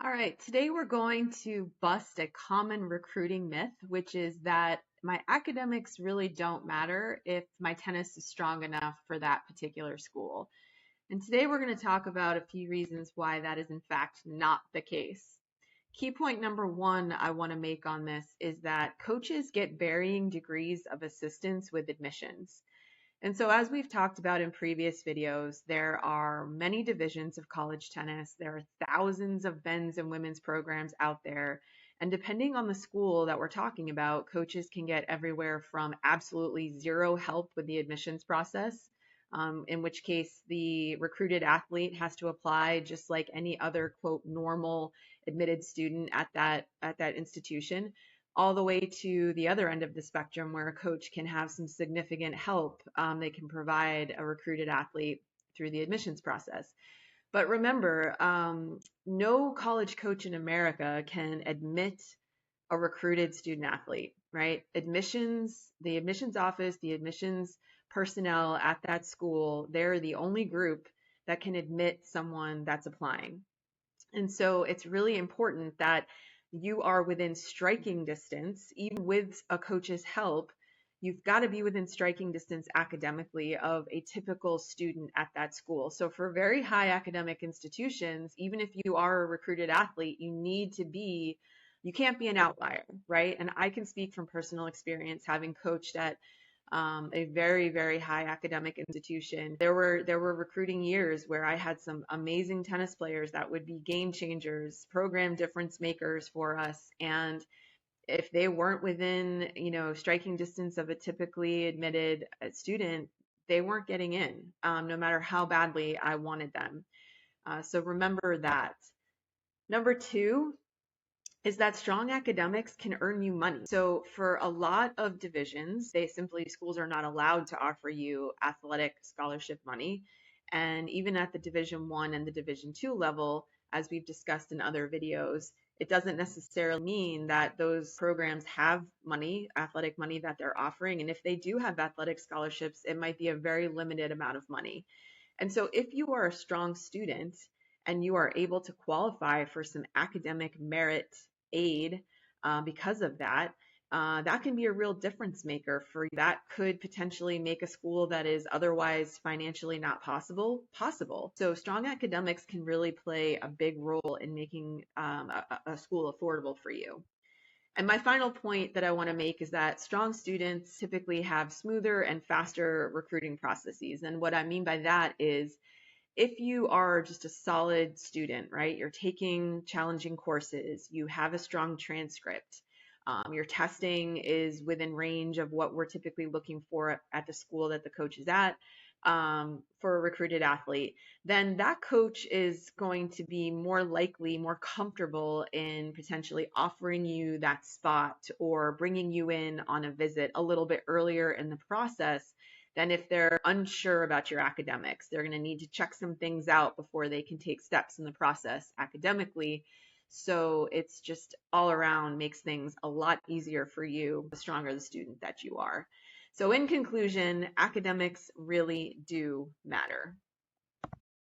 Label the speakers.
Speaker 1: All right, today we're going to bust a common recruiting myth, which is that my academics really don't matter if my tennis is strong enough for that particular school. And today we're going to talk about a few reasons why that is in fact not the case. Key point number one I want to make on this is that coaches get varying degrees of assistance with admissions. And so, as we've talked about in previous videos, there are many divisions of college tennis. There are thousands of men's and women's programs out there. And depending on the school that we're talking about, coaches can get everywhere from absolutely zero help with the admissions process, in which case the recruited athlete has to apply just like any other quote normal admitted student at that institution, all the way to the other end of the spectrum where a coach can have some significant help. They can provide a recruited athlete through the admissions process. But remember, no college coach in America can admit a recruited student athlete, right? The admissions office, the admissions personnel at that school, they're the only group that can admit someone that's applying. And so it's really important that you are within striking distance, even with a coach's help. You've got to be within striking distance academically of a typical student at that school. So for very high academic institutions, even if you are a recruited athlete, you can't be an outlier, right? And I can speak from personal experience having coached at a very, very high academic institution. There were recruiting years where I had some amazing tennis players that would be game changers, program difference makers for us. And if they weren't within, striking distance of a typically admitted student, they weren't getting in, no matter how badly I wanted them. So remember that. Number two, is that strong academics can earn you money. So for a lot of divisions, schools are not allowed to offer you athletic scholarship money. And even at the Division 1 and the Division 2 level, as we've discussed in other videos, it doesn't necessarily mean that those programs have money, athletic money that they're offering. And if they do have athletic scholarships, it might be a very limited amount of money. And so if you are a strong student and you are able to qualify for some academic merit aid because of that, that can be a real difference maker for you. That could potentially make a school that is otherwise financially not possible. So strong academics can really play a big role in making a school affordable for you. And my final point that I want to make is that strong students typically have smoother and faster recruiting processes. And what I mean by that is if you are just a solid student, right, you're taking challenging courses, you have a strong transcript, your testing is within range of what we're typically looking for at the school that the coach is at, for a recruited athlete, then that coach is going to be more likely, more comfortable in potentially offering you that spot or bringing you in on a visit a little bit earlier in the process than if they're unsure about your academics. They're going to need to check some things out before they can take steps in the process academically. So it's just all around makes things a lot easier for you the stronger the student that you are. So in conclusion, academics really do matter.